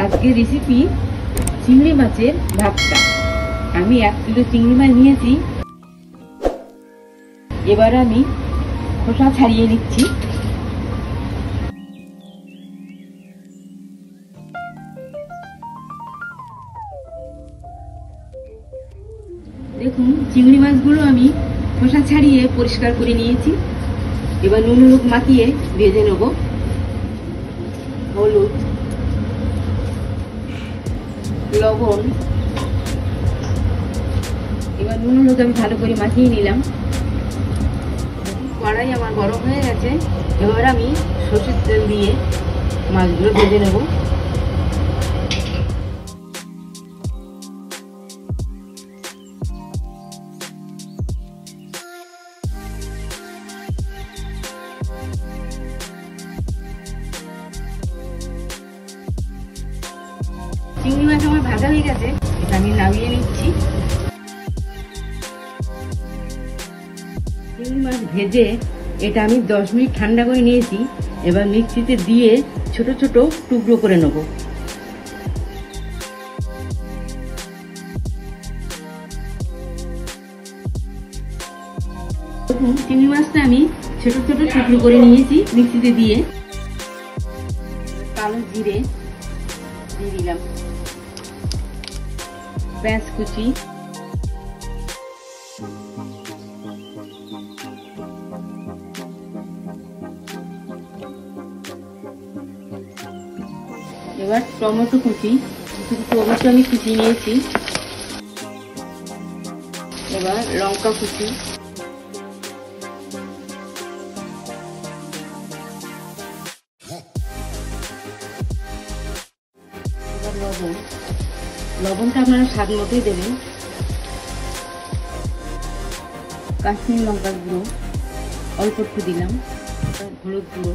আজকে রেসিপি চিংড়ি মাছের ভাপটা। আমি 1 কিলো চিংড়ি মাছ নিয়েছি। এবার আমি খোসা ছাড়িয়ে নিচ্ছি। দেখুন, চিংড়ি মাছগুলো আমি খোসা ছাড়িয়ে পরিষ্কার করে নিয়েছি। এবার নুন হলুদ মাখিয়ে ভেজে নেব। হলুদ, লবণ, এবার নুন হলুদ আমি ভালো করে মাখিয়ে নিলাম। কড়াই আমার গরম হয়ে গেছে। এবার আমি সরষের তেল দিয়ে মাছগুলো ভেজে নেব। চিংড়ি মাছ আমার ভাজা হয়ে গেছে, এটা আমি নামিয়ে নিচ্ছি। চিংড়ি মাছ ভেজে এটা আমি 10 মিনিট ঠান্ডা করে নিয়েছি। এবার মিক্সিতে দিয়ে ছোট ছোট টুকরো করে নেব। দেখুন, চিংড়ি মাছটা আমি ছোট ছোট টুকরো করে নিয়েছি মিক্সিতে দিয়ে। কালো জিরে দিয়ে দিলাম, পেঁয়াজ কুচি, এবার টমেটো কুচি, টমেটো আমি কুচিয়ে নিয়েছি। এবার লঙ্কা কুচি, এবার লবণ, লবণটা আপনারা স্বাদ মতোই দেবেন। কাশ্মীরি লঙ্কার গুঁড়ো অল্প একটু দিলাম, হলুদ গুঁড়ো,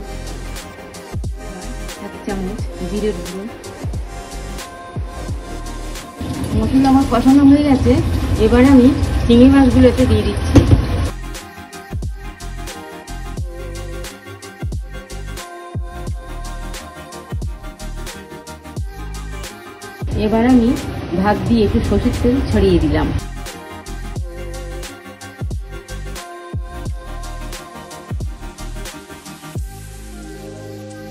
1 চামচ জিরের গুঁড়ো। মশলা আমার কষানো হয়ে গেছে। এবার আমি চিংড়ি মাছগুলোতে দিয়ে দিচ্ছি। এবার আমি ভাত দিয়ে একটু সরষের তেল ছড়িয়ে দিলাম।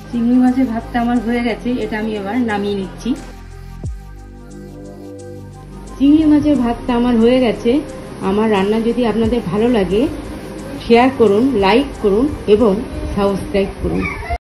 চিংড়ি মাছের ভাতটা আমার হয়ে গেছে, এটা আমি এবার নামিয়ে নিচ্ছি। চিংড়ি মাছের ভাতটা আমার হয়ে গেছে। আমার রান্না যদি আপনাদের ভালো লাগে, শেয়ার করুন, লাইক করুন এবং সাবস্ক্রাইব করুন।